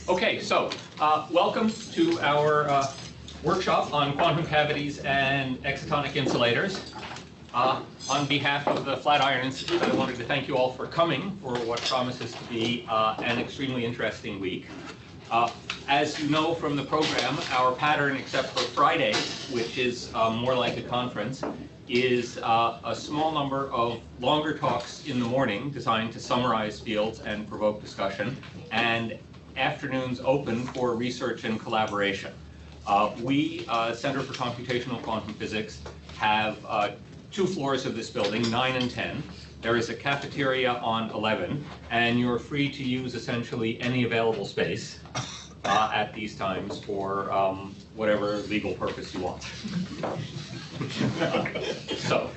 Okay, so welcome to our workshop on quantum cavities and excitonic insulators. On behalf of the Flatiron Institute, I wanted to thank you all for coming for what promises to be an extremely interesting week. As you know from the program, our pattern, except for Friday, which is more like a conference, is a small number of longer talks in the morning designed to summarize fields and provoke discussion, and afternoons open for research and collaboration. We, Center for Computational Quantum Physics, have 2 floors of this building, 9 and 10. There is a cafeteria on 11, and you're free to use essentially any available space at these times for whatever legal purpose you want. So,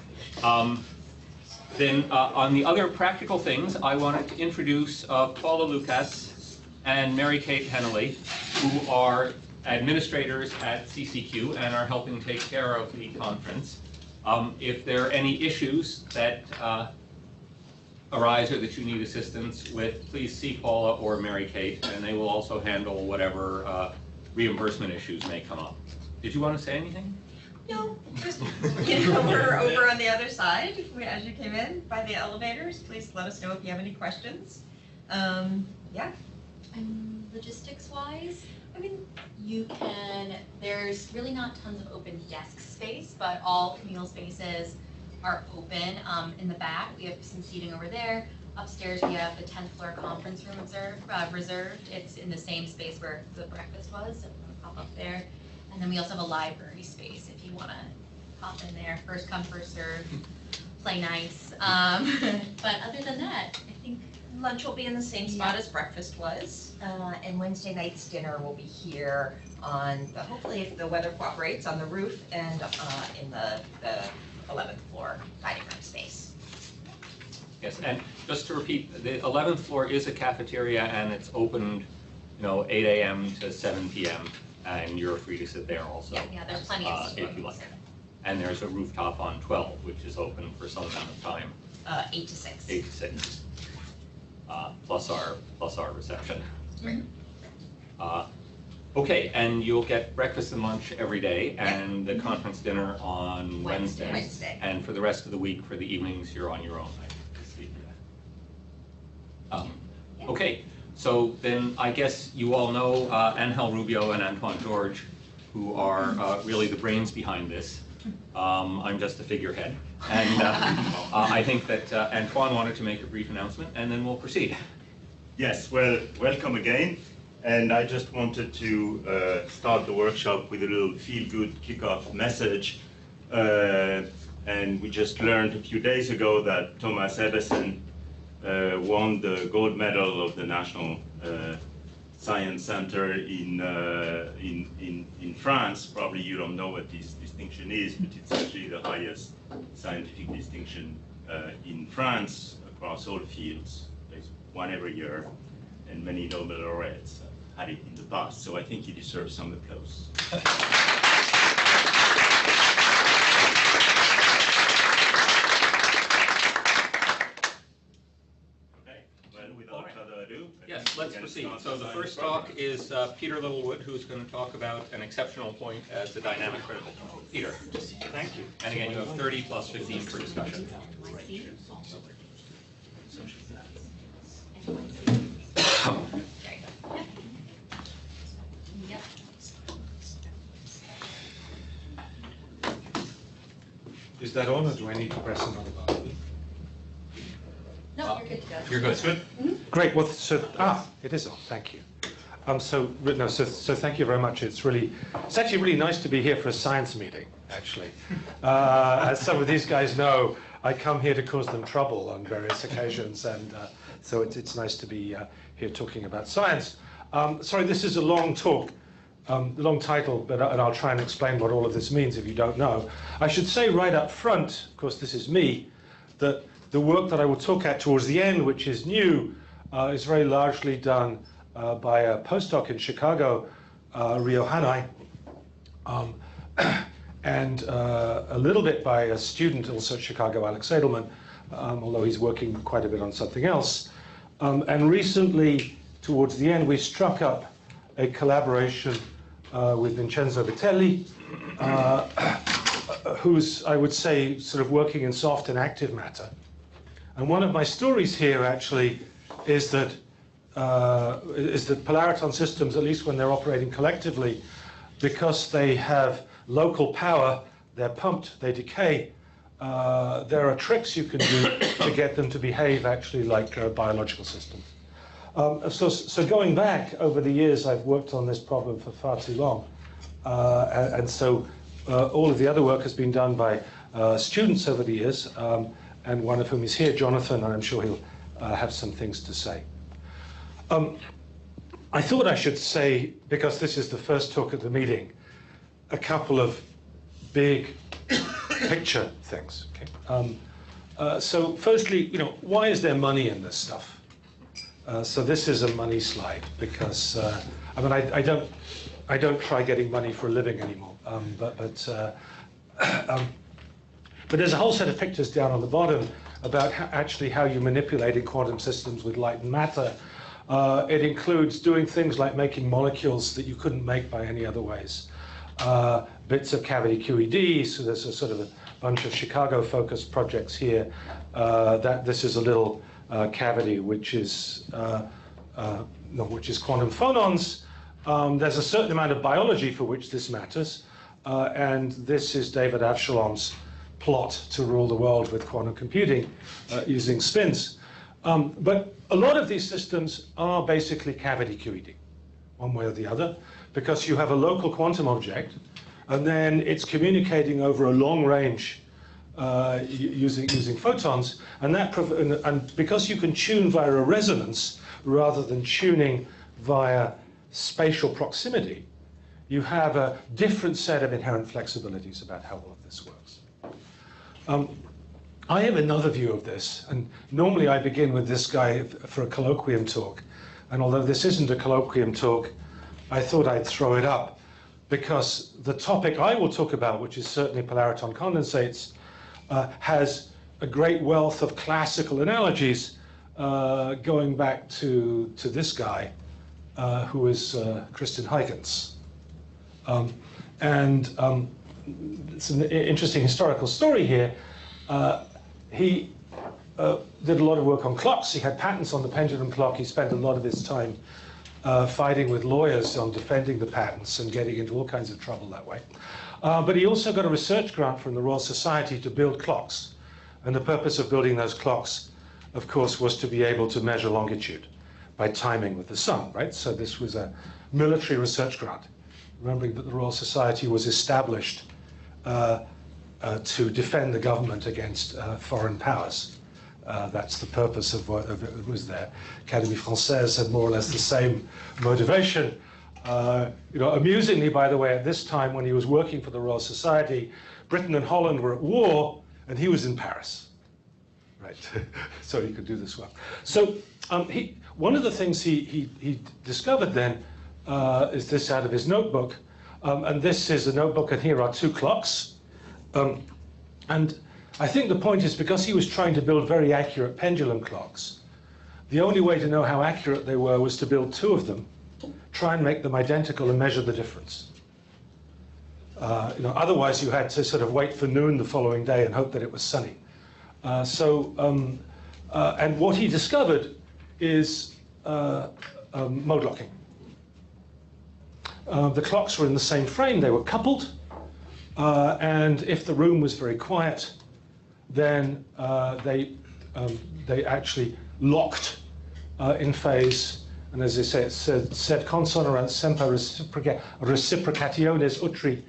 then on the other practical things, I wanted to introduce Paula Lucas and Mary Kate Hennelly, who are administrators at CCQ and are helping take care of the conference. If there are any issues that arise or that you need assistance with, please see Paula or Mary Kate, and they will also handle whatever reimbursement issues may come up. Did you want to say anything? No, just, we're over on the other side as you came in by the elevators. Please let us know if you have any questions. Yeah. And logistics-wise, I mean, there's really not tons of open desk space, but all communal spaces are open. In the back, we have some seating over there. Upstairs, we have the 10th floor conference room reserved. It's in the same space where the breakfast was, so we'll pop up there. And then we also have a library space if you want to pop in there. First come, first serve, play nice. But other than that, I think lunch will be in the same spot as breakfast was. And Wednesday night's dinner will be here on the, hopefully if the weather cooperates, on the roof and in the 11th floor dining room space. Yes, and just to repeat, the 11th floor is a cafeteria and it's opened, 8 a.m. to 7 p.m. and you're free to sit there also. Yeah, there's plenty of if you like. And there's a rooftop on 12, which is open for some amount of time. 8 to 6. 8 to 6. Plus our reception. Mm-hmm. Okay, and you'll get breakfast and lunch every day, and the conference dinner on Wednesday. And for the rest of the week, for the evenings, you're on your own. Okay, so then I guess you all know Angel Rubio and Antoine George, who are really the brains behind this. I'm just a figurehead. And I think that Antoine wanted to make a brief announcement, and then we'll proceed. Yes, well, welcome again. And I just wanted to start the workshop with a little feel-good kickoff message. And we just learned a few days ago that Thomas Edison won the gold medal of the National Science Center in France. Probably you don't know what this distinction is, but it's actually the highest scientific distinction in France across all fields. There's one every year, and many Nobel laureates had it in the past, so I think he deserves some applause. Okay, well, without further ado, yes, let's proceed. So the first talk is Peter Littlewood, who's going to talk about an exceptional point as the dynamic critical point. Peter. Thank you. And again, you have 30 plus 15 for discussion. Is that on, or do I need to press another button? no, you're good to go. You're good. That's good. Great. Well, it is on. Thank you. So thank you very much. It's actually really nice to be here for a science meeting. Actually, as some of these guys know, I come here to cause them trouble on various occasions, and so it's nice to be here talking about science. Sorry, this is a long talk. Long title, and I'll try and explain what all of this means if you don't know. I should say right up front, of course this is me, that the work that I will talk at towards the end, which is new, is very largely done by a postdoc in Chicago, Rio Hanai, and a little bit by a student also at Chicago, Alex Edelman, although he's working quite a bit on something else. And recently, towards the end, we struck up a collaboration with Vincenzo Vitelli, who's, I would say, sort of working in soft and active matter. And one of my stories here actually is that polariton systems, at least when they're operating collectively, because they have local power, they're pumped, they decay, there are tricks you can do to get them to behave actually like biological systems. So going back over the years, I've worked on this problem for far too long. And so all of the other work has been done by students over the years, and one of whom is here, Jonathan, and I'm sure he'll have some things to say. I thought I should say, because this is the first talk at the meeting, a couple of big picture things. Okay? So firstly, why is there money in this stuff? So this is a money slide because I mean I don't try getting money for a living anymore. But there's a whole set of pictures down on the bottom about how you manipulate in quantum systems with light and matter. It includes doing things like making molecules that you couldn't make by any other ways. Bits of cavity QED, so there's a sort of a bunch of Chicago-focused projects here. This is a little cavity which is quantum phonons. There's a certain amount of biology for which this matters, and this is David Avshalom's plot to rule the world with quantum computing using spins. But a lot of these systems are basically cavity QED, one way or the other, because you have a local quantum object, and then it's communicating over a long range using photons, and because you can tune via a resonance rather than tuning via spatial proximity, you have a different set of inherent flexibilities about how all of this works. I have another view of this, and normally I begin with this guy for a colloquium talk, and although this isn't a colloquium talk, I thought I'd throw it up, because the topic I will talk about, which is certainly polariton condensates, has a great wealth of classical analogies going back to this guy, who is Christian Huygens. It's an interesting historical story here. He did a lot of work on clocks. He had patents on the pendulum clock. He spent a lot of his time fighting with lawyers on defending the patents and getting into all kinds of trouble that way. But he also got a research grant from the Royal Society to build clocks. And the purpose of building those clocks, of course, was to be able to measure longitude by timing with the sun, right? So this was a military research grant, remembering that the Royal Society was established to defend the government against foreign powers. That's the purpose of what it was there. Académie Française had more or less the same motivation. Amusingly, by the way, at this time when he was working for the Royal Society, Britain and Holland were at war, and he was in Paris, right? So he could do this well. So one of the things he discovered then is this out of his notebook, and this is a notebook, and here are two clocks. And I think the point is, because he was trying to build very accurate pendulum clocks, the only way to know how accurate they were was to build two of them, try and make them identical and measure the difference. Otherwise you had to sort of wait for noon the following day and hope that it was sunny. And what he discovered is mode locking. The clocks were in the same frame, they were coupled, and if the room was very quiet, then they actually locked in phase. And as they say, it said consonorant semper reciprocationes utri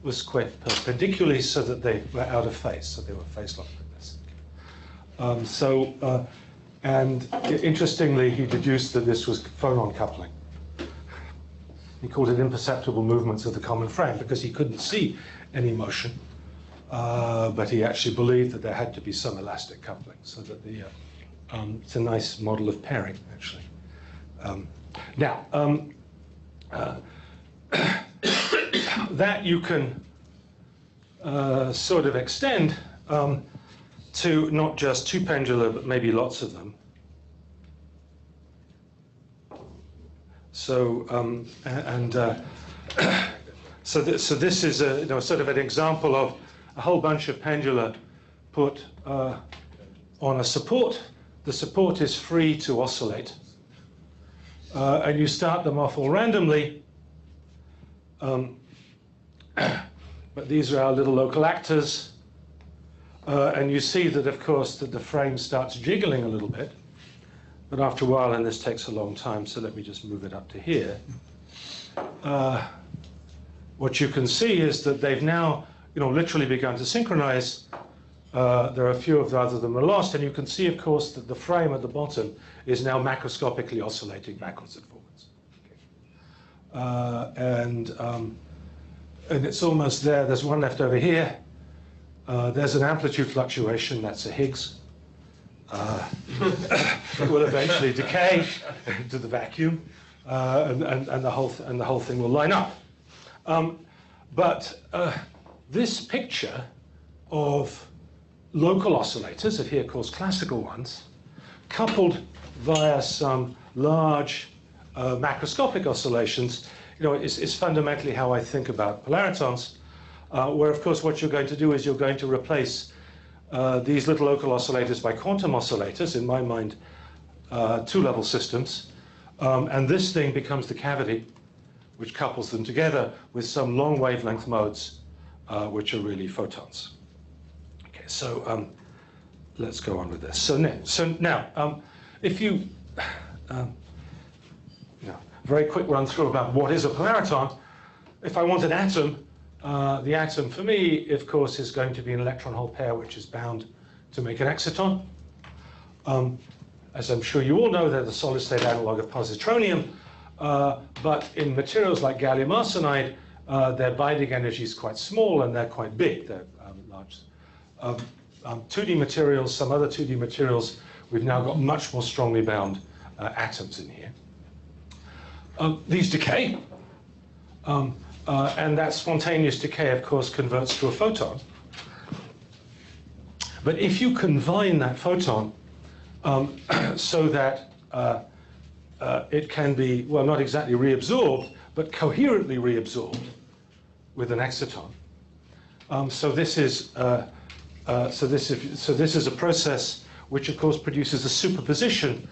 usque perpendicularly, so that they were out of phase, so they were phase locked like this. And interestingly, he deduced that this was phonon coupling. He called it imperceptible movements of the common frame, because he couldn't see any motion, but he actually believed that there had to be some elastic coupling, so that it's a nice model of pairing, actually. That you can sort of extend to not just two pendula, but maybe lots of them. So this is a sort of an example of a whole bunch of pendula put on a support. The support is free to oscillate, and you start them off all randomly. But these are our little local actors, and you see that, of course, that the frame starts jiggling a little bit. But after a while, and this takes a long time, so let me just move it up to here. What you can see is that they've now, literally begun to synchronize. There are a few of them are lost, and you can see, of course, that the frame at the bottom is now macroscopically oscillating backwards and forwards. And it's almost there. There's one left over here. There's an amplitude fluctuation. That's a Higgs. It will eventually decay into the vacuum, and the whole thing will line up. But this picture of local oscillators, that here calls classical ones, coupled via some large macroscopic oscillations, is fundamentally how I think about polaritons, where, of course, what you're going to do is you're going to replace these little local oscillators by quantum oscillators, in my mind, two-level systems, and this thing becomes the cavity, which couples them together with some long wavelength modes, which are really photons. Okay, so let's go on with this. So now, if you, very quick run through about what is a polariton. If I want an atom, the atom for me, of course, is going to be an electron hole pair which is bound to make an exciton. As I'm sure you all know, they're the solid state analog of positronium, but in materials like gallium arsenide, their binding energy is quite small and they're quite big. They're large. 2D materials, some other 2D materials, we've now got much more strongly bound atoms in here. These decay, and that spontaneous decay, of course, converts to a photon. But if you combine that photon so that it can be, well, not exactly reabsorbed, but coherently reabsorbed with an exciton. So this is a process which, of course, produces a superposition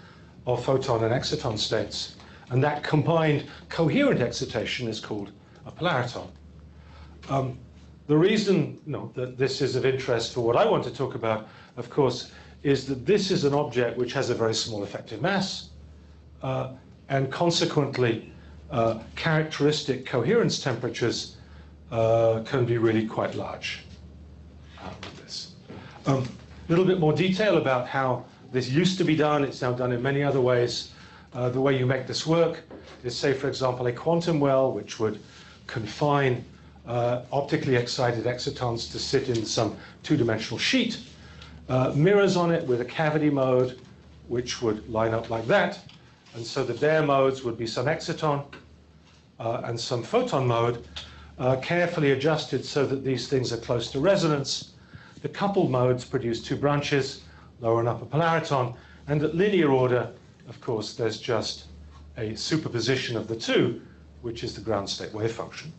of photon and exciton states. And that combined coherent excitation is called a polariton. The reason that this is of interest for what I want to talk about, of course, is that this is an object which has a very small effective mass, and consequently, characteristic coherence temperatures can be really quite large with this. A little bit more detail about how this used to be done. It's now done in many other ways. The way you make this work is, say, for example, a quantum well, which would confine optically excited excitons to sit in some two-dimensional sheet, mirrors on it with a cavity mode, which would line up like that. And so the bare modes would be some exciton and some photon mode, carefully adjusted so that these things are close to resonance. The coupled modes produce two branches, lower and upper polariton, and at linear order, of course, there's just a superposition of the two, which is the ground state wave function.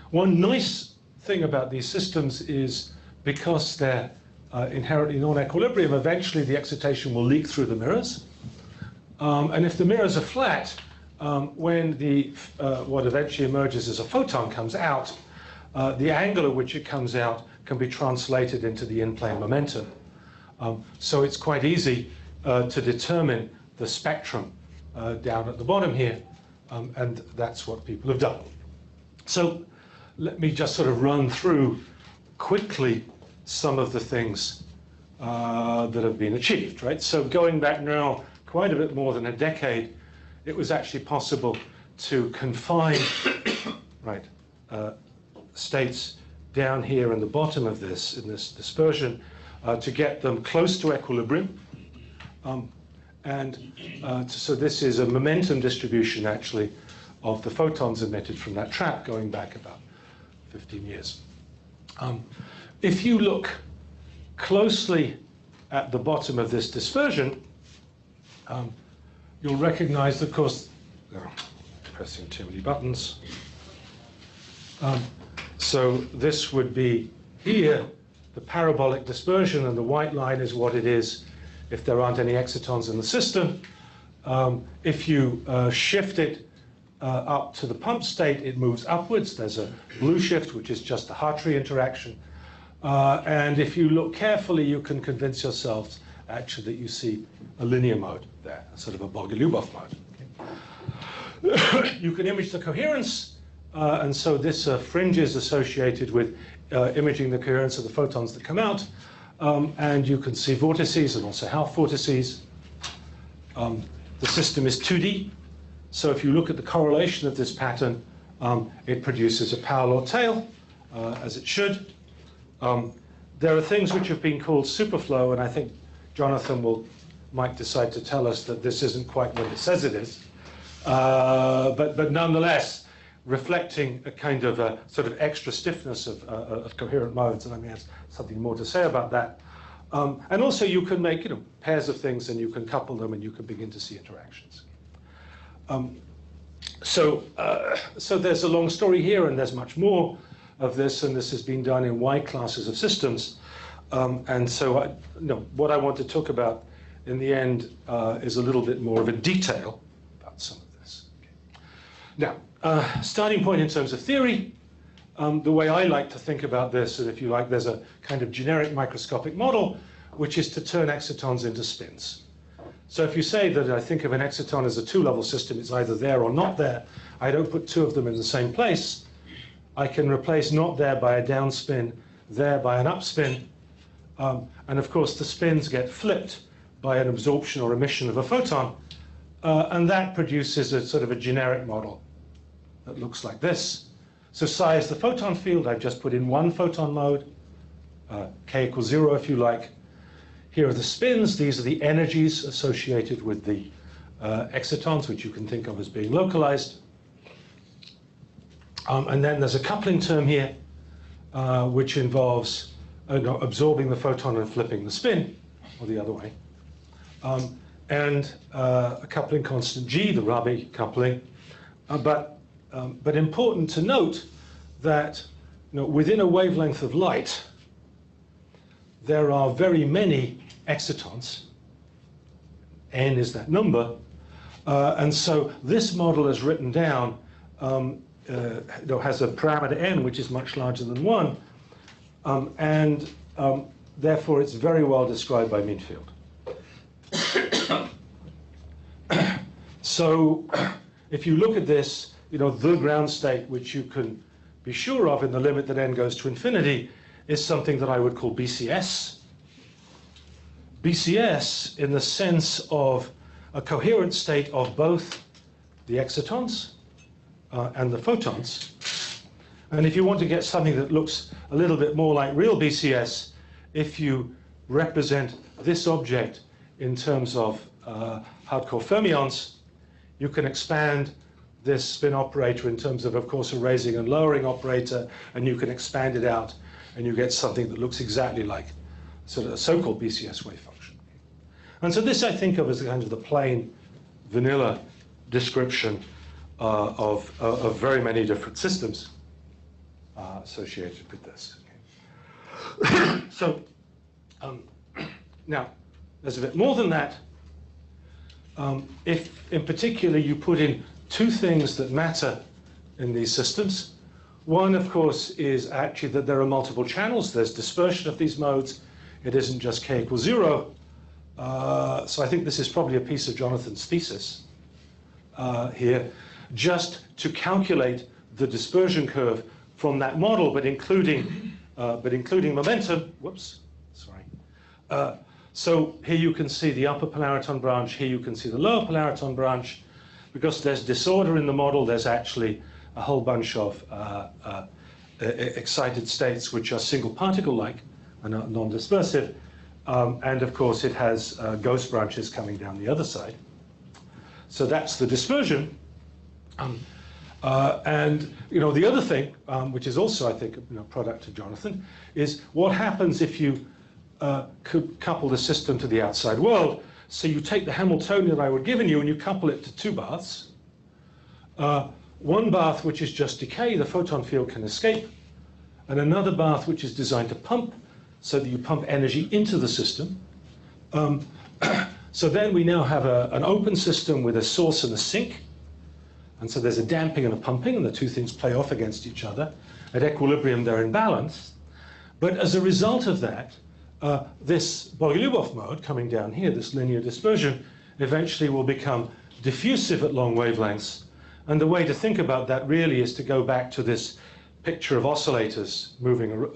One nice thing about these systems is because they're inherently non-equilibrium, eventually the excitation will leak through the mirrors. And if the mirrors are flat, when what eventually emerges as a photon comes out, the angle at which it comes out can be translated into the in-plane momentum. So it's quite easy to determine the spectrum down at the bottom here, and that's what people have done. So let me just sort of run through quickly some of the things that have been achieved, right? So going back now quite a bit more than a decade, it was actually possible to confine states down here in the bottom of this, in this dispersion, to get them close to equilibrium. So this is a momentum distribution, actually, of the photons emitted from that trap going back about 15 years. If you look closely at the bottom of this dispersion, you'll recognize, of course, pressing too many buttons. So this would be here, the parabolic dispersion, and the white line is what it is if there aren't any excitons in the system. If you shift it up to the pump state, it moves upwards. There's a blue shift, which is just the Hartree interaction. And if you look carefully, you can convince yourselves actually that you see a linear mode there, a sort of a Bogoliubov mode. Okay. You can image the coherence, and so this fringe is associated with imaging the coherence of the photons that come out, and you can see vortices and also half vortices. The system is 2D, so if you look at the correlation of this pattern, it produces a power law tail, as it should. There are things which have been called superflow, and I think Jonathan might decide to tell us that this isn't quite what it says it is, but nonetheless, reflecting a kind of a sort of extra stiffness of coherent modes, and I may have something more to say about that. And also you can make pairs of things, and you can couple them, and you can begin to see interactions. So there's a long story here, and there's much more of this, and this has been done in wide classes of systems. And so what I want to talk about in the end is a little bit more of a detail about some of this. Okay. Now, starting point in terms of theory, the way I like to think about this, and if you like, there's a kind of generic microscopic model, which is to turn excitons into spins. So if you say that I think of an exciton as a two-level system, it's either there or not there, I don't put two of them in the same place. I can replace not there by a down spin, there by an up spin. And of course, the spins get flipped by an absorption or emission of a photon. And that produces a sort of a generic model that looks like this. So psi is the photon field. I've just put in one photon mode, k equals 0 if you like. Here are the spins. These are the energies associated with the excitons, which you can think of as being localized. And then there's a coupling term here, which involves absorbing the photon and flipping the spin, or the other way. And a coupling constant G, the Rabi coupling. But important to note that within a wavelength of light, there are very many excitons. N is that number. And so this model is written down, has a parameter n, which is much larger than 1. And therefore, it's very well described by mean field. So if you look at this, the ground state, which you can be sure of in the limit that n goes to infinity, is something that I would call BCS. BCS in the sense of a coherent state of both the excitons and the photons. And if you want to get something that looks a little bit more like real BCS, if you represent this object in terms of hardcore fermions, you can expand this spin operator in terms of course, a raising and lowering operator, and you can expand it out, and you get something that looks exactly like sort of a so-called BCS wave function. And so this I think of as kind of the plain vanilla description of very many different systems associated with this. Okay. So now, there's a bit more than that. If in particular you put in two things that matter in these systems, one, of course, is actually that there are multiple channels. There's dispersion of these modes. It isn't just k equals 0. So I think this is probably a piece of Jonathan's thesis here, just to calculate the dispersion curve from that model, but including momentum. Whoops, sorry. So here you can see the upper polariton branch. Here you can see the lower polariton branch. Because there's disorder in the model, there's actually a whole bunch of excited states which are single particle-like and are non-dispersive. And of course, it has ghost branches coming down the other side. So that's the dispersion. And the other thing, which is also, I think, a product of Jonathan, is what happens if you could couple the system to the outside world. So you take the Hamiltonian I would given you and you couple it to two baths. One bath which is just decay, the photon field can escape, and another bath which is designed to pump, so that you pump energy into the system. So then we now have an open system with a source and a sink, and so there's a damping and a pumping, and the two things play off against each other. At equilibrium, they're in balance. But as a result of that, this Bogoliubov mode coming down here, this linear dispersion, eventually will become diffusive at long wavelengths. And the way to think about that really is to go back to this picture of oscillators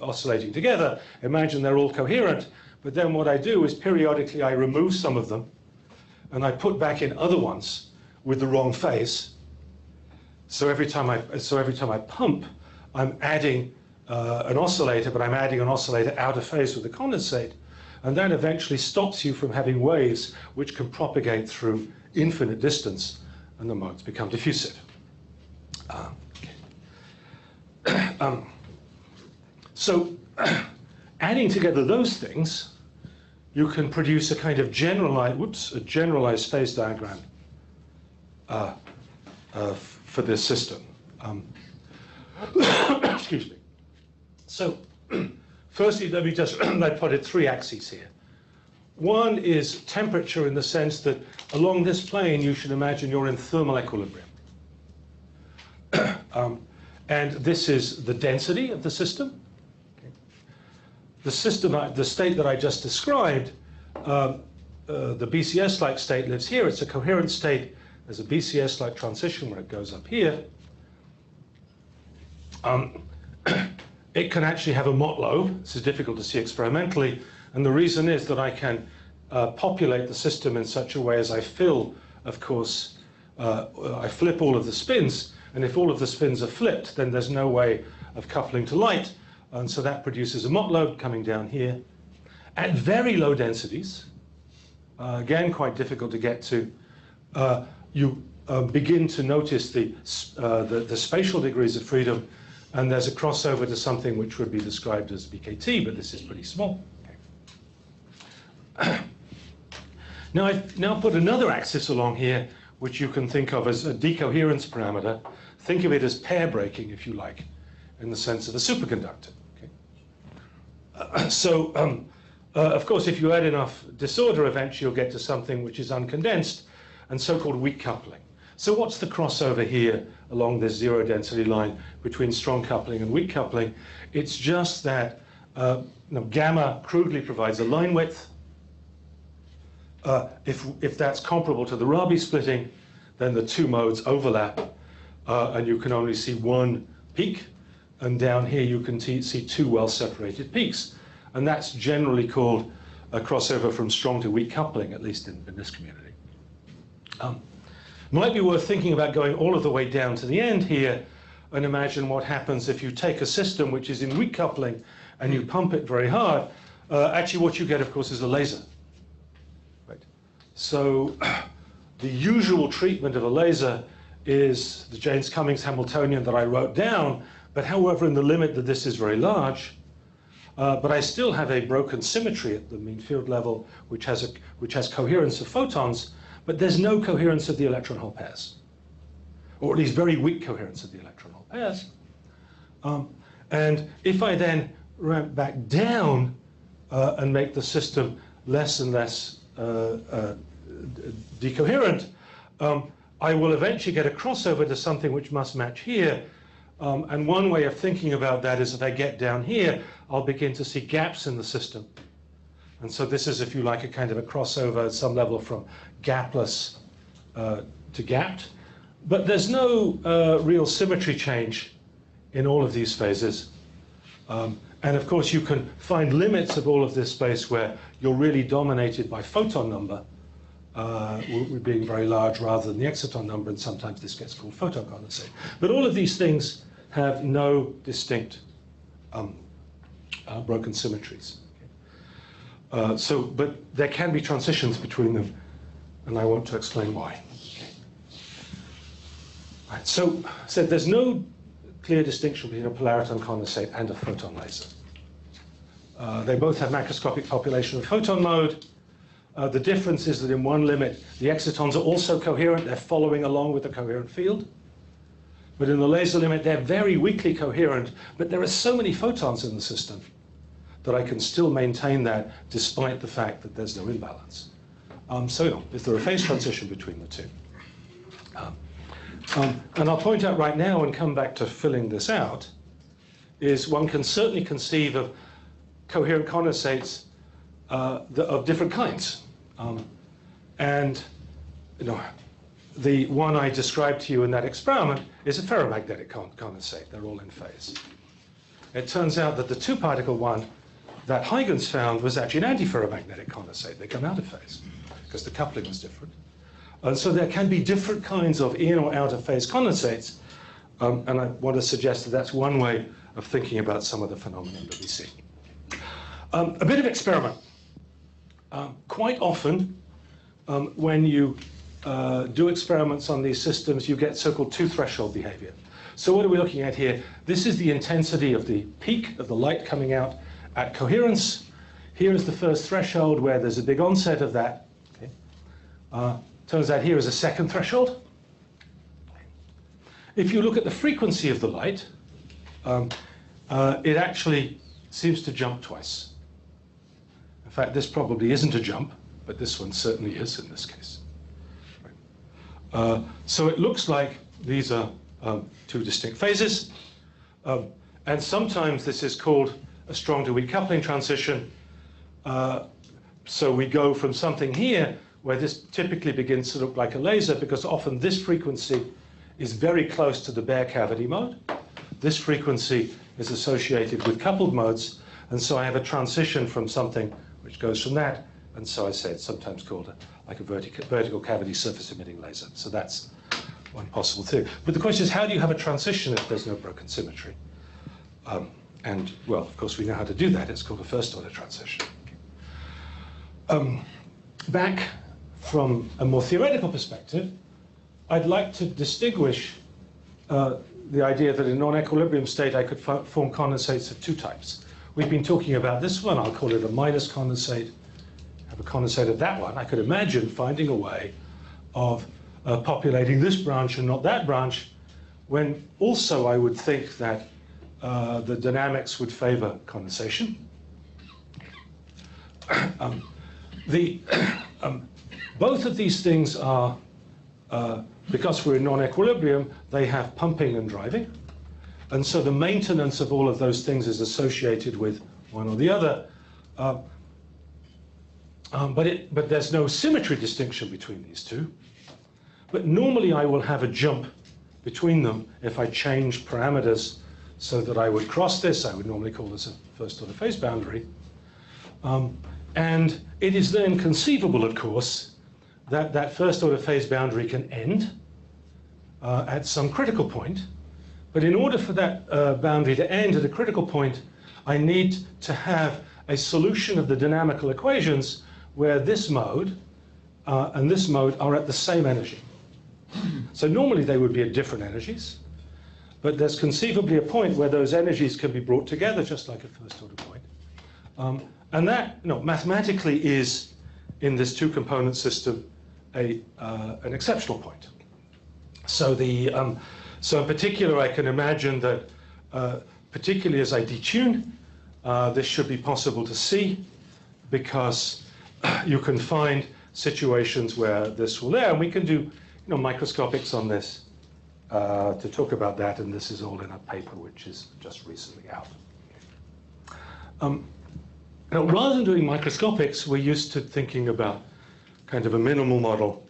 oscillating together. Imagine they're all coherent, but then what I do is periodically I remove some of them and I put back in other ones with the wrong phase. So every time I pump, I'm adding an oscillator, but I'm adding an oscillator out of phase with the condensate, and that eventually stops you from having waves which can propagate through infinite distance, and the modes become diffusive. So adding together those things, you can produce a kind of generalized phase diagram for this system. Excuse me. So firstly, let me just I plotted three axes here. One is temperature in the sense that along this plane you should imagine you're in thermal equilibrium. And this is the density of the system. Okay. The state that I just described, the BCS-like state lives here. It's a coherent state. There's a BCS-like transition where it goes up here. It can actually have a Motlow. This is difficult to see experimentally. And the reason is that I can populate the system in such a way as I fill, of course, I flip all of the spins. And if all of the spins are flipped, then there's no way of coupling to light. And so that produces a Motlow coming down here. At very low densities, again, quite difficult to get to, you begin to notice the spatial degrees of freedom, and there's a crossover to something which would be described as BKT, but this is pretty small. Okay. Now I've put another axis along here, which you can think of as a decoherence parameter. Think of it as pair breaking, if you like, in the sense of a superconductor. Okay? Of course, if you add enough disorder, eventually you'll get to something which is uncondensed and so-called weak coupling. So what's the crossover here along this zero density line between strong coupling and weak coupling? It's just that gamma crudely provides a line width. If that's comparable to the Rabi splitting, then the two modes overlap, and you can only see one peak, and down here you can see two well-separated peaks. And that's generally called a crossover from strong to weak coupling, at least in this community. Might be worth thinking about going all of the way down to the end here and imagine what happens if you take a system which is in weak coupling and you pump it very hard. Actually, what you get, of course, is a laser. Right. So the usual treatment of a laser is the James Cummings Hamiltonian that I wrote down, but however, in the limit that this is very large, but I still have a broken symmetry at the mean field level, which has coherence of photons, but there's no coherence of the electron hole pairs, or at least very weak coherence of the electron hole pairs. And if I then ramp back down and make the system less and less decoherent, I will eventually get a crossover to something which must match here. And one way of thinking about that is if I get down here, I'll begin to see gaps in the system. And so this is, if you like, a kind of a crossover at some level from gapless to gapped. But there's no real symmetry change in all of these phases. And of course, you can find limits of all of this space where you're really dominated by photon number, being very large rather than the exciton number, and sometimes this gets called photon condensate. But all of these things have no distinct broken symmetries. But there can be transitions between them, and I want to explain why. Okay. Right, so there's no clear distinction between a polariton condensate and a photon laser. They both have macroscopic population of photon mode. The difference is that in one limit, the excitons are also coherent. They're following along with the coherent field. But in the laser limit, they're very weakly coherent, but there are so many photons in the system that I can still maintain that despite the fact that there's no imbalance. So is there a phase transition between the two? And I'll point out right now and come back to filling this out, is one can certainly conceive of coherent condensates of different kinds. And the one I described to you in that experiment is a ferromagnetic condensate. They're all in phase. It turns out that the two-particle one that Huygens found was actually an antiferromagnetic condensate. They come out of phase because the coupling was different. And so there can be different kinds of in or out of phase condensates. And I want to suggest that that's one way of thinking about some of the phenomena that we see. A bit of experiment. Quite often, when you do experiments on these systems, you get so-called two-threshold behavior. So what are we looking at here? This is the intensity of the peak of the light coming out at coherence. Here is the first threshold where there's a big onset of that. Okay. Turns out here is a second threshold. If you look at the frequency of the light, it actually seems to jump twice. In fact, this probably isn't a jump, but this one certainly is in this case. So it looks like these are two distinct phases. And sometimes this is called a strong to weak coupling transition. So we go from something here where this typically begins to look like a laser because often this frequency is very close to the bare cavity mode. This frequency is associated with coupled modes. And so I have a transition from something which goes from that. And so I say it's sometimes called like a vertical cavity surface emitting laser. So that's one possible thing. But the question is, how do you have a transition if there's no broken symmetry? And well, of course, we know how to do that. It's called a first order transition. Back from a more theoretical perspective, I'd like to distinguish the idea that in a non-equilibrium state I could form condensates of two types. We've been talking about this one. I'll call it a minus condensate. Have a condensate of that one. I could imagine finding a way of populating this branch and not that branch, when also I would think that the dynamics would favor condensation. Both of these things are, because we're in non-equilibrium, they have pumping and driving. And so the maintenance of all of those things is associated with one or the other. But there's no symmetry distinction between these two. But normally I will have a jump between them if I change parameters so that I would cross this. I would normally call this a first order phase boundary. And it is then conceivable, of course, that that first order phase boundary can end at some critical point. But in order for that boundary to end at a critical point, I need to have a solution of the dynamical equations where this mode and this mode are at the same energy. So normally they would be at different energies, but there's conceivably a point where those energies can be brought together just like a first order point. And that, mathematically is, in this two-component system, an exceptional point. So so in particular, I can imagine that, particularly as I detune, this should be possible to see, because you can find situations where this will there, and we can do microscopics on this to talk about that, and this is all in a paper which is just recently out. Now, rather than doing microscopics, we're used to thinking about kind of a minimal model,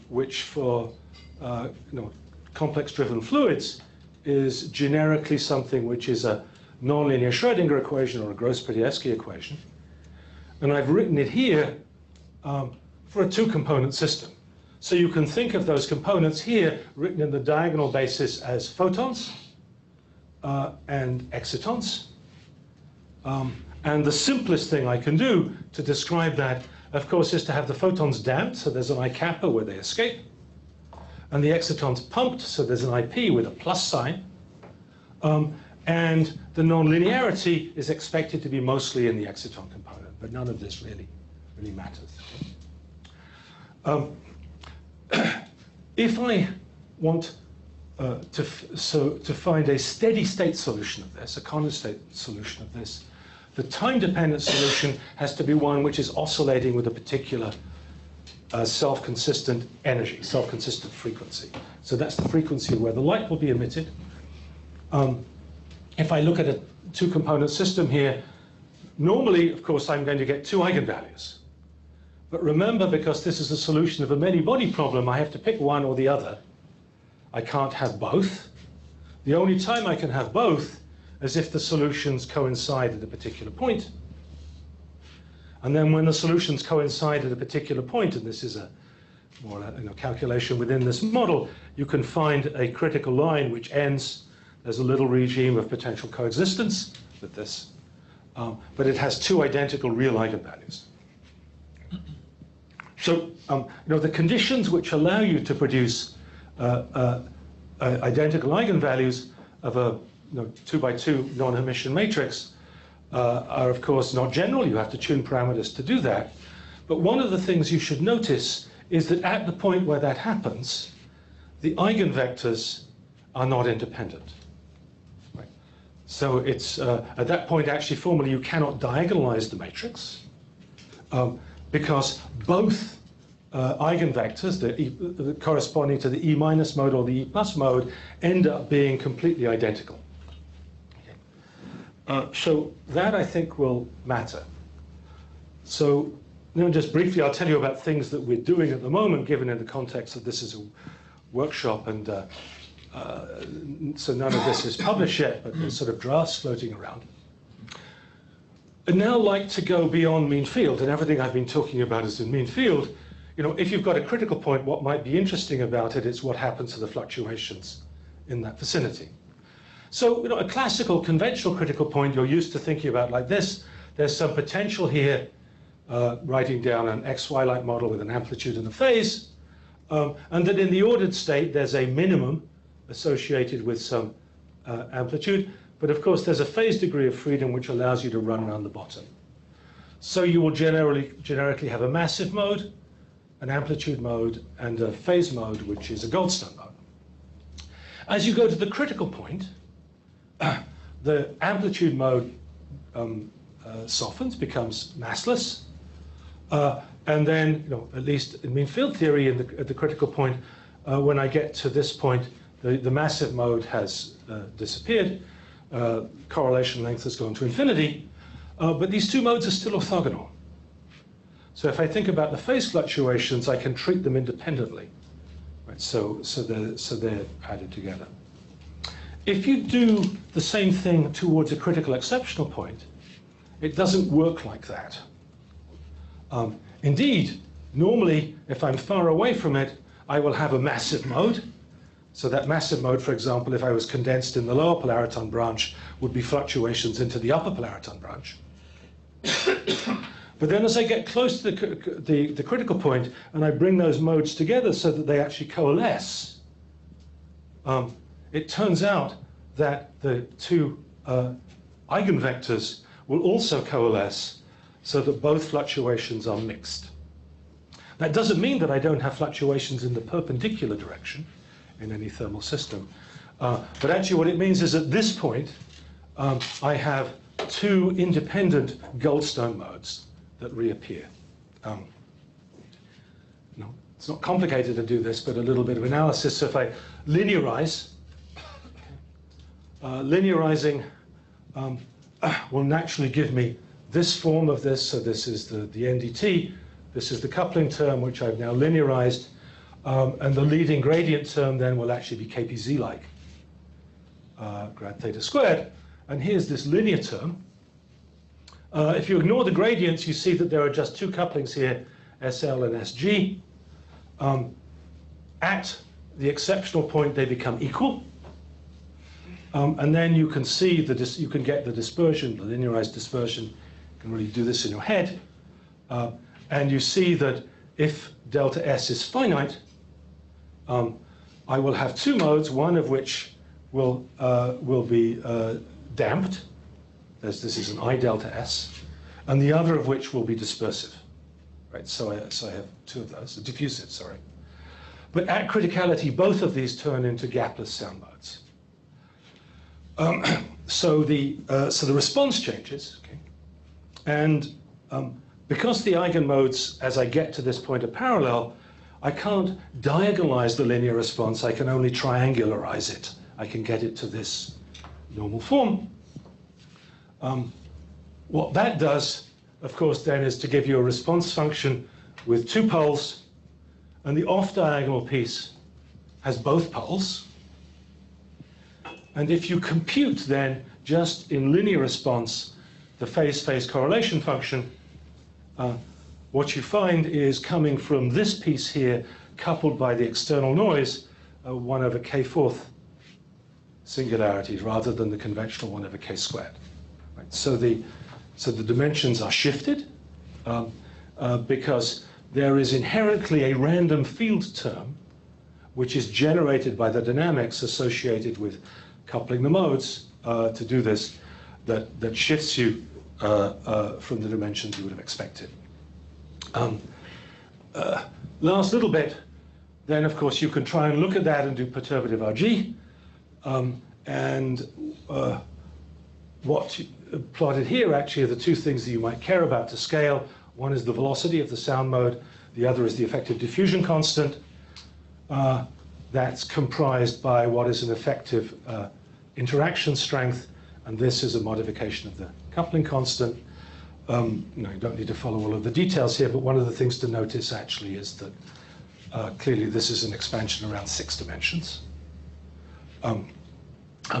which for complex-driven fluids is generically something which is a nonlinear Schrödinger equation or a Gross-Podolsky equation. And I've written it here for a two-component system. So you can think of those components here written in the diagonal basis as photons and excitons. And the simplest thing I can do to describe that, of course, is to have the photons damped, so there's an I kappa where they escape, and the excitons pumped, so there's an IP with a plus sign. And the nonlinearity is expected to be mostly in the exciton component, but none of this really matters. If I want to find a steady state solution of this, a condensate solution of this, the time-dependent solution has to be one which is oscillating with a particular self-consistent energy, self-consistent frequency. So that's the frequency where the light will be emitted. If I look at a two-component system here, normally, of course, I'm going to get two eigenvalues. But remember, because this is a solution of a many-body problem, I have to pick one or the other. I can't have both. The only time I can have both is if the solutions coincide at a particular point. And then when the solutions coincide at a particular point, and this is a more calculation within this model, you can find a critical line which ends. There's a little regime of potential coexistence with this, but it has two identical real eigenvalues. So the conditions which allow you to produce identical eigenvalues of a 2x2 non-Hermitian matrix are of course not general. You have to tune parameters to do that. But one of the things you should notice is that at the point where that happens, the eigenvectors are not independent. Right? So it's at that point, actually, formally, you cannot diagonalize the matrix because both eigenvectors, the corresponding to the E- mode or the E+ mode, end up being completely identical. So that, I think, will matter. So just briefly, I'll tell you about things that we're doing at the moment, given in the context that this is a workshop, and so none of this is published yet, but there's sort of drafts floating around. I'd now like to go beyond mean field, and everything I've been talking about is in mean field. If you've got a critical point, what might be interesting about it is what happens to the fluctuations in that vicinity. So, a classical conventional critical point you're used to thinking about like this. There's some potential here, writing down an XY-like model with an amplitude and a phase, and that in the ordered state there's a minimum associated with some amplitude, but of course there's a phase degree of freedom which allows you to run around the bottom. So you will generically have a massive mode, an amplitude mode, and a phase mode, which is a Goldstone mode. As you go to the critical point, the amplitude mode softens, becomes massless, and then, at least in mean field theory, at the critical point, when I get to this point, the massive mode has disappeared, correlation length has gone to infinity, but these two modes are still orthogonal. So if I think about the phase fluctuations, I can treat them independently. Right? So they're added together. If you do the same thing towards a critical exceptional point, it doesn't work like that. Indeed, normally, if I'm far away from it, I will have a massive mode. So that massive mode, for example, if I was condensed in the lower polariton branch, would be fluctuations into the upper polariton branch. But then as I get close to the critical point, and I bring those modes together so that they actually coalesce, it turns out that the two eigenvectors will also coalesce so that both fluctuations are mixed. That doesn't mean that I don't have fluctuations in the perpendicular direction in any thermal system. But actually what it means is at this point, I have two independent Goldstone modes that reappear. It's not complicated to do this, but a little bit of analysis. So if I linearize, linearizing will naturally give me this form of this. So this is the NDT. This is the coupling term, which I've now linearized. And the leading gradient term then will actually be KPZ-like, grad theta squared. And here's this linear term. If you ignore the gradients, you see that there are just two couplings here, SL and SG. At the exceptional point, they become equal. And then you can see you can get the dispersion, the linearized dispersion. You can really do this in your head. And you see that if delta S is finite, I will have two modes, one of which will be damped, as this is an I delta S, and the other of which will be dispersive. Right, so I have two of those, diffusive, sorry. But at criticality, both of these turn into gapless sound modes. So the response changes, okay? And because the eigenmodes, as I get to this point, are parallel, I can't diagonalize the linear response, I can only triangularize it. I can get it to this normal form. What that does, of course, then is to give you a response function with two poles, and the off-diagonal piece has both poles. And if you compute then, just in linear response, the phase-phase correlation function, what you find is coming from this piece here, coupled by the external noise, 1 over k4 singularities, rather than the conventional 1 over k squared. Right? So the dimensions are shifted because there is inherently a random field term which is generated by the dynamics associated with coupling the modes to do this, that shifts you from the dimensions you would have expected. Last little bit, then of course you can try and look at that and do perturbative RG. What plotted here actually are the two things that you might care about to scale. One is the velocity of the sound mode, the other is the effective diffusion constant. That's comprised by what is an effective interaction strength, and this is a modification of the coupling constant. You don't need to follow all of the details here, but one of the things to notice actually is that clearly this is an expansion around 6 dimensions. And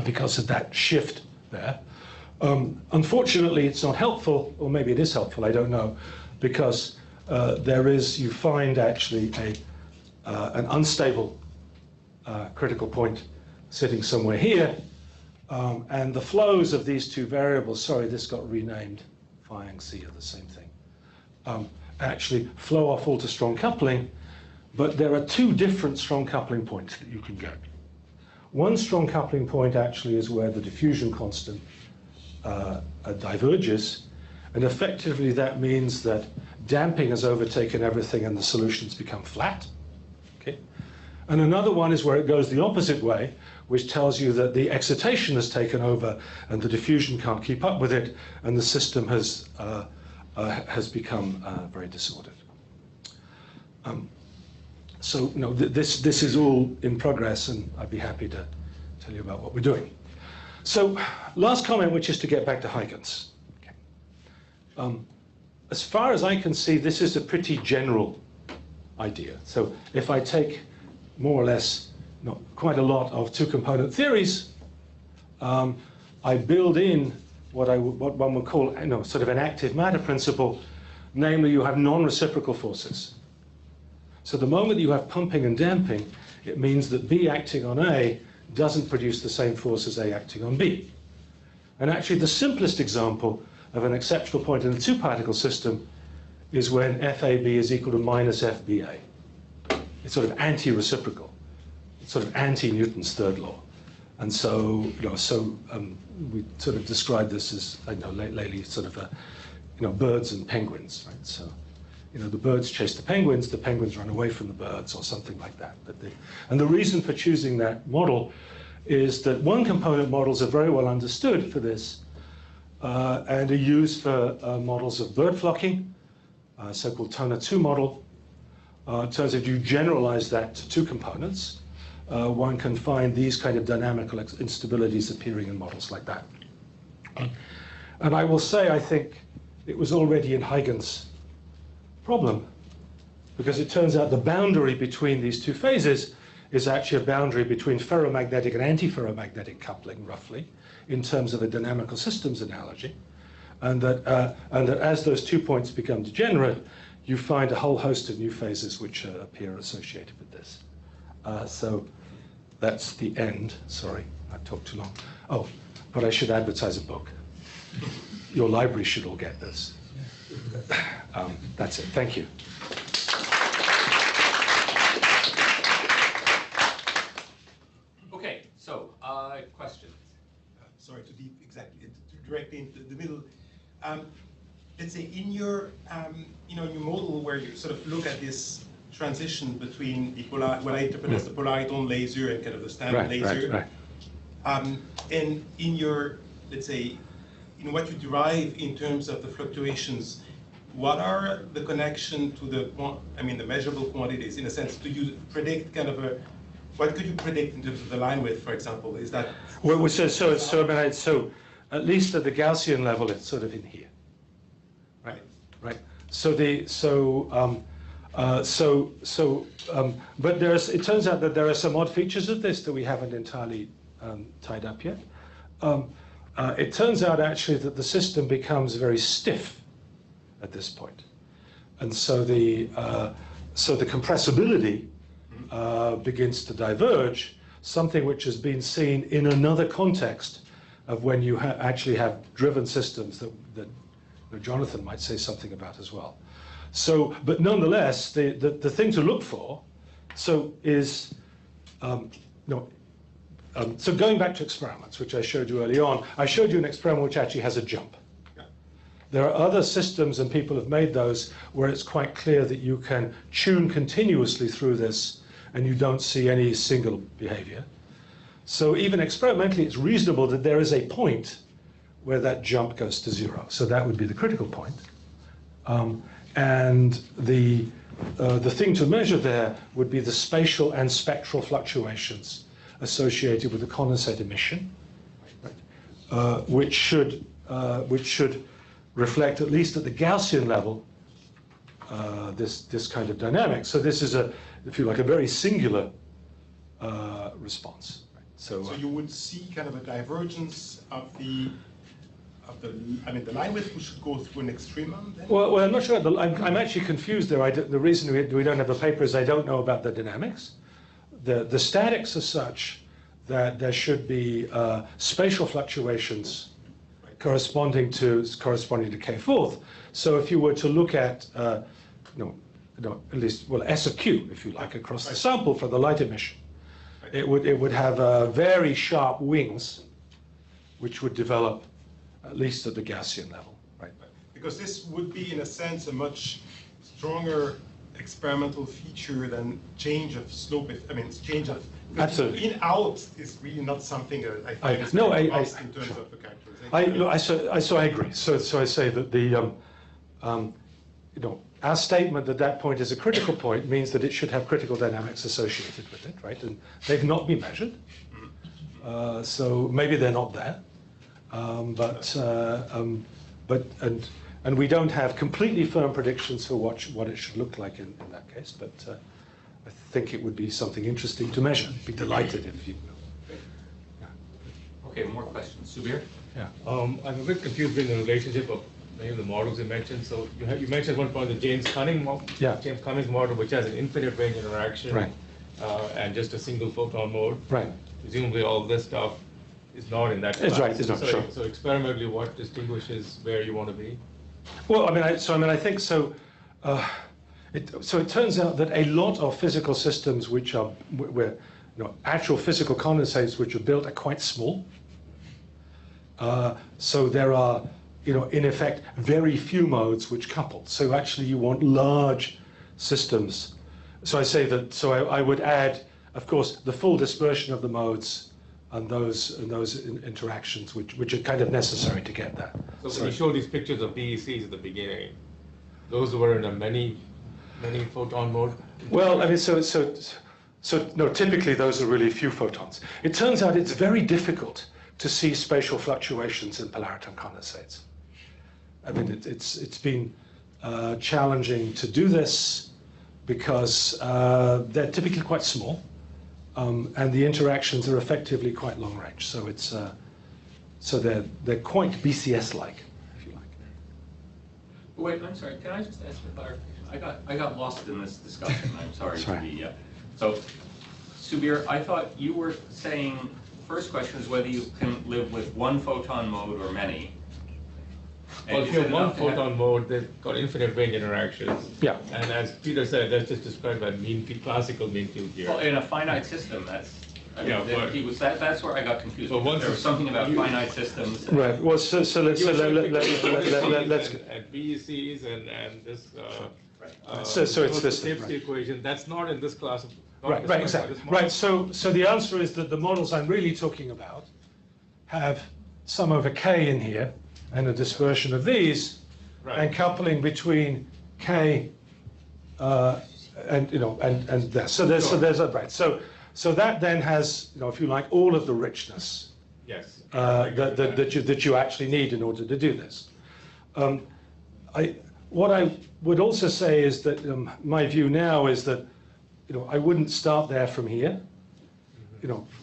because of that shift there. Unfortunately, it's not helpful, or maybe it is helpful, I don't know, because you find actually an unstable critical point sitting somewhere here, and the flows of these two variables, sorry, this got renamed, phi and c are the same thing, actually flow off all to strong coupling, but there are two different strong coupling points that you can get. One strong coupling point actually is where the diffusion constant diverges, and effectively that means that damping has overtaken everything and the solutions become flat. Okay? And another one is where it goes the opposite way, which tells you that the excitation has taken over and the diffusion can't keep up with it, and the system has become very disordered. So this is all in progress, and I'd be happy to tell you about what we're doing. So last comment, which is to get back to Huygens. Okay. As far as I can see, this is a pretty general idea. So if I take more or less quite a lot of two-component theories, I build in what one would call sort of an active matter principle, namely you have non-reciprocal forces. So the moment you have pumping and damping, it means that B acting on A doesn't produce the same force as A acting on B. And actually the simplest example of an exceptional point in a two-particle system is when FAB is equal to minus FBA. It's sort of anti-reciprocal. It's sort of anti-Newton's third law. And so, we sort of describe this as, lately sort of, birds and penguins, right? So, the birds chase the penguins run away from the birds, or something like that. And the reason for choosing that model is that one-component models are very well understood for this, and are used for models of bird flocking, so-called Toner 2 model. In terms of you generalize that to two components, one can find these kind of dynamical instabilities appearing in models like that. And I will say, I think it was already in Huygens' problem, because it turns out the boundary between these two phases is actually a boundary between ferromagnetic and antiferromagnetic coupling, roughly, in terms of a dynamical systems analogy, and that as those 2 points become degenerate, you find a whole host of new phases which appear associated with this. So that's the end. Sorry, I talked too long. Oh, but I should advertise a book. Your library should all get this. That's it. Thank you. Okay, so questions? Sorry to directly into the middle. Let's say in your, in your model where you sort of look at this transition between the what I interpret as the polariton laser and kind of the standard laser. Right. And in your, let's say, in what you derive in terms of the fluctuations, what are the connection to the, the measurable quantities? In a sense, do you predict kind of what could you predict in terms of the line width, for example? Is that? Well, so at least at the Gaussian level, it's sort of in here, right? Right. But it turns out that there are some odd features of this that we haven't entirely tied up yet. It turns out actually that the system becomes very stiff at this point, and so the compressibility begins to diverge, something which has been seen in another context of when you actually have driven systems that Jonathan might say something about as well. So, but nonetheless, the thing to look for, is, so going back to experiments, which I showed you early on, I showed you an experiment which actually has a jump. There are other systems, and people have made those, where it's quite clear that you can tune continuously through this and you don't see any single behavior. So even experimentally, it's reasonable that there is a point where that jump goes to 0. So that would be the critical point. And the thing to measure there would be the spatial and spectral fluctuations associated with the condensate emission, right? which should reflect, at least at the Gaussian level, this kind of dynamic. So this is if you like, a very singular response. Right? So you would see kind of a divergence of the line width should go through an extremum then? Well, I'm not sure. I'm actually confused there. The reason we don't have a paper is I don't know about the dynamics. The statics are such that there should be spatial fluctuations corresponding to k4th. So if you were to look at, at least, well, S of Q, if you like, across the sample for the light emission, it would have very sharp wings, which would develop at least at the Gaussian level, right? Because this would be, in a sense, a much stronger experimental feature than change of slope. Change of absolutely in-out is really not something I find is lost in terms of the characterization. So I agree. So I say that our statement that that point is a critical point means that it should have critical dynamics associated with it, right? And they've not been measured, so maybe they're not there. And we don't have completely firm predictions for what it should look like in that case, but I think it would be something interesting to measure. Be delighted if you will. Yeah. Okay, more questions. Subir? Yeah. I'm a bit confused with the relationship of many of the models you mentioned. So you mentioned one point the James Cummings model, which has an infinite range interaction, right, and just a single photon mode. Right. Presumably all this stuff is not in that class. It's right. It's not. So, sure. So experimentally, what distinguishes where you want to be? Well, I think so. It turns out that a lot of physical systems, which are actual physical condensates, which are built, are quite small. So there are, in effect, very few modes which couple. So actually, you want large systems. So I say that. So I would add, of course, the full dispersion of the modes and those interactions, which are kind of necessary to get that. So when you show these pictures of DECs at the beginning, those were in a many photon mode? Well, no, typically those are really few photons. It turns out it's very difficult to see spatial fluctuations in polariton condensates. It's been challenging to do this because they're typically quite small. And the interactions are effectively quite long range, so it's they're quite BCS-like, if you like. Wait, I'm sorry. Can I just ask for clarification? I got lost in this discussion. I'm sorry That's to right. be. So, Subir, I thought you were saying first question is whether you can live with one photon mode or many. Well, if you have one photon mode, they've got infinite range interactions. Yeah. And as Peter said, that's just described by classical mean field theory. Well, in a finite system, that's. That's where I got confused. So once there was something about finite systems. Right. Well, let's at BECs and this So it's this thing, safety equation. That's not in this class. Right, exactly. Right, so the answer is that the models I'm really talking about have sum over k in here, and a dispersion of these, and coupling between k and there. So there's a right. So that then has, if you like, all of the richness. Yes. That you actually need in order to do this. What I would also say is that my view now is that I wouldn't start there from here.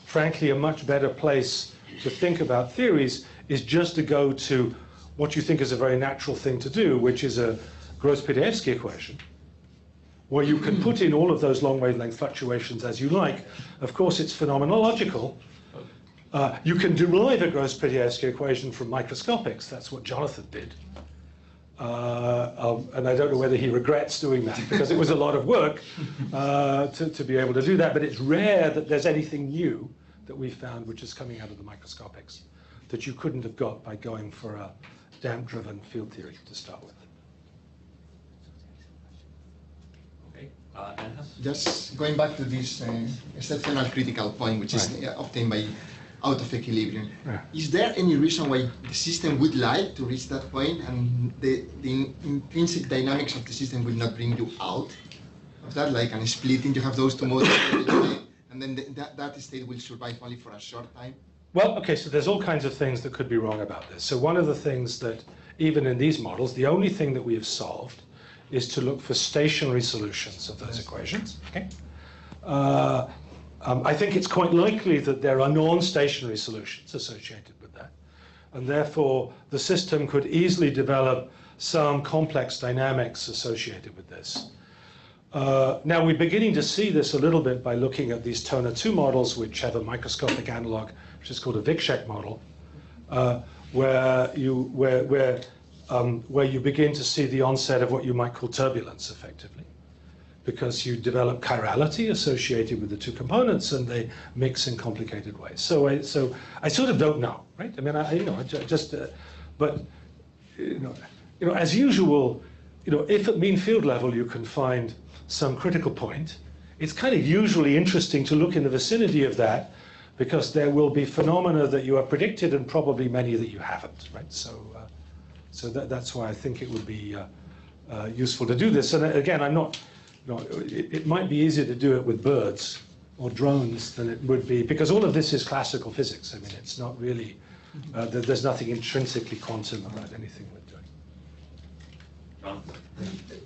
Frankly, a much better place to think about theories is just to go to what you think is a very natural thing to do, which is a Gross-Pidievsky equation, where you can put in all of those long wavelength fluctuations as you like. Of course, it's phenomenological. You can derive a Gross-Pidievsky equation from microscopics. That's what Jonathan did. And I don't know whether he regrets doing that, because it was a lot of work to be able to do that. But it's rare that there's anything new that we found which is coming out of the microscopics that you couldn't have got by going for a damp-driven field theory to start with. Okay, Anna? Just going back to this exceptional critical point, which is obtained by out of equilibrium. Yeah. Is there any reason why the system would like to reach that point, and the intrinsic dynamics of the system will not bring you out of that, like an splitting? You have those two modes, and then that state will survive only for a short time? Well, okay, so there's all kinds of things that could be wrong about this. So one of the things that, even in these models, the only thing that we have solved is to look for stationary solutions of those equations. Okay. I think it's quite likely that there are non-stationary solutions associated with that, and therefore the system could easily develop some complex dynamics associated with this. Now we're beginning to see this a little bit by looking at these Toner 2 models, which have a microscopic analog, which is called a Vicsek model, where you begin to see the onset of what you might call turbulence, effectively, because you develop chirality associated with the two components, and they mix in complicated ways. So I sort of don't know, right? I mean, but as usual, if at mean field level you can find some critical point, it's kind of usually interesting to look in the vicinity of that, because there will be phenomena that you have predicted and probably many that you haven't, right? So that's why I think it would be useful to do this. And again, I'm not. It might be easier to do it with birds or drones than it would be, because all of this is classical physics. I mean, it's not really, there's nothing intrinsically quantum about anything we're doing. John?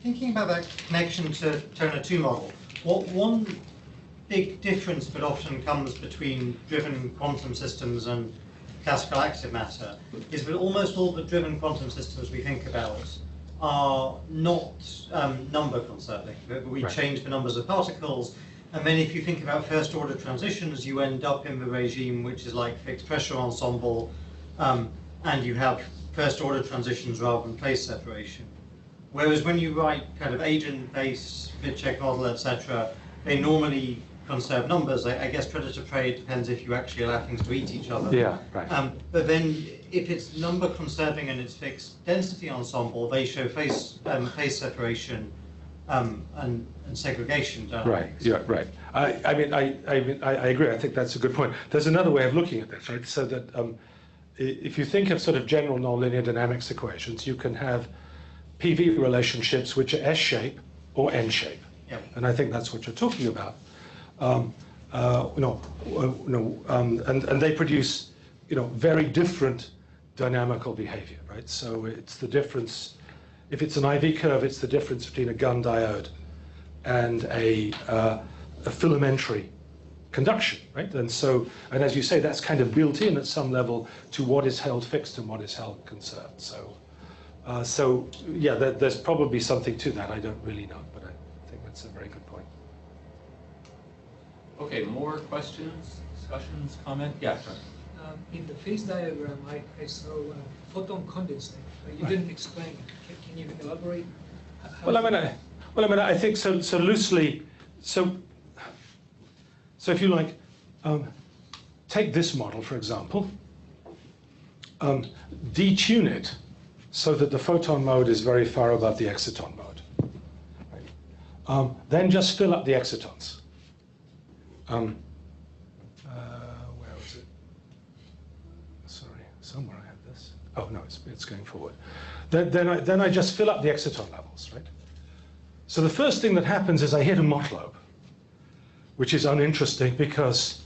Thinking about that connection to Toner 2 model, one big difference that often comes between driven quantum systems and classical active matter is that almost all the driven quantum systems we think about are not number conserving. We change the numbers of particles, and then if you think about first order transitions, you end up in the regime which is like fixed pressure ensemble, and you have first order transitions rather than phase separation. Whereas when you write kind of agent-based Vicsek model, etc., they normally conserve numbers. I guess predator-prey, it depends if you actually allow things to eat each other. Yeah, right. But then if it's number conserving and it's fixed density ensemble, they show phase separation and segregation dynamics. Right, yeah, right. I mean, I agree. I think that's a good point. There's another way of looking at this, right? So that if you think of sort of general nonlinear dynamics equations, you can have PV relationships which are S-shape or N-shape. Yep. And I think that's what you're talking about. And they produce, very different dynamical behavior, right? So it's the difference. If it's an IV curve, it's the difference between a gun diode and a filamentary conduction, right? And as you say, that's kind of built in at some level to what is held fixed and what is held conserved. So yeah, there's probably something to that. I don't really know, but I think that's a very good point. Okay, more questions, discussions, comment? Yeah. In the phase diagram, I saw photon condensate. You didn't explain it. Can you elaborate? Well, I think so loosely. So if you like, take this model for example. Detune it so that the photon mode is very far above the exciton mode, then just fill up the excitons. Where was it? Sorry, somewhere I had this. Oh no, it's going forward. Then I just fill up the exciton levels, right? So the first thing that happens is I hit a Mott lobe, which is uninteresting because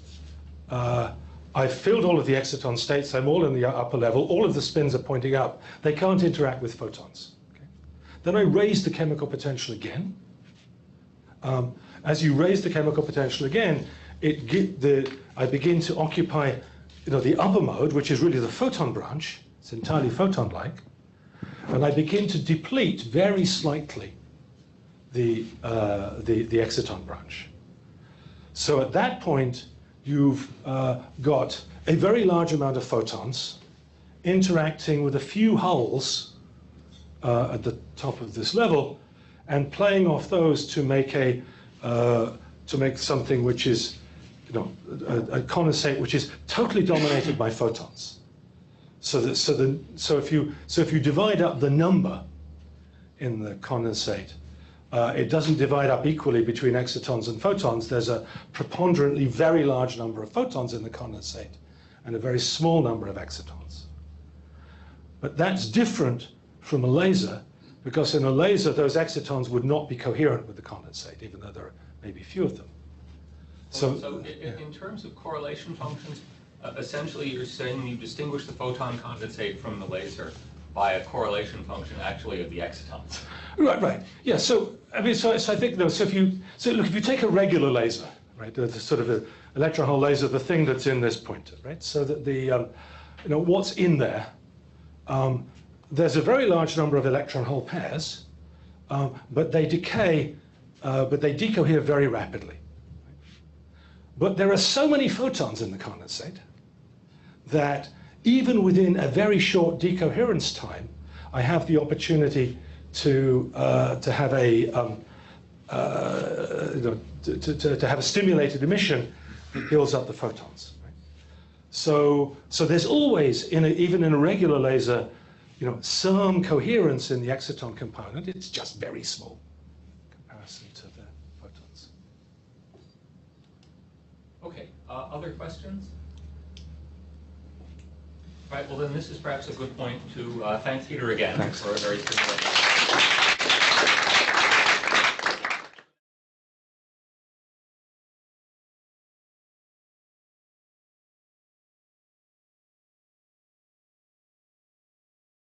I've filled all of the exciton states. I'm all in the upper level. All of the spins are pointing up. They can't interact with photons. Okay? Then I raise the chemical potential again. As you raise the chemical potential again, I begin to occupy, the upper mode, which is really the photon branch. It's entirely photon-like, and I begin to deplete very slightly the exciton branch. So at that point, you've got a very large amount of photons interacting with a few holes at the top of this level, and playing off those to make something which is, a condensate which is totally dominated by photons. So if you divide up the number in the condensate, it doesn't divide up equally between excitons and photons. There's a preponderantly very large number of photons in the condensate and a very small number of excitons. But that's different from a laser, because in a laser, those excitons would not be coherent with the condensate, even though there may be few of them. So in terms of correlation functions, essentially you're saying you distinguish the photon condensate from the laser by a correlation function actually of the excitons. Right. Yeah. So I think if you take a regular laser, right, the sort of an electron hole laser, the thing that's in this pointer, right, so that the what's in there, there's a very large number of electron hole pairs, but they decay, but they decohere very rapidly. But there are so many photons in the condensate that even within a very short decoherence time, I have the opportunity to have a stimulated emission that builds up the photons. Right? So there's always, even in a regular laser, some coherence in the exciton component. It's just very small in comparison to the photons. Okay, other questions? Right, well then this is perhaps a good point to thank Peter again for a very stimulating.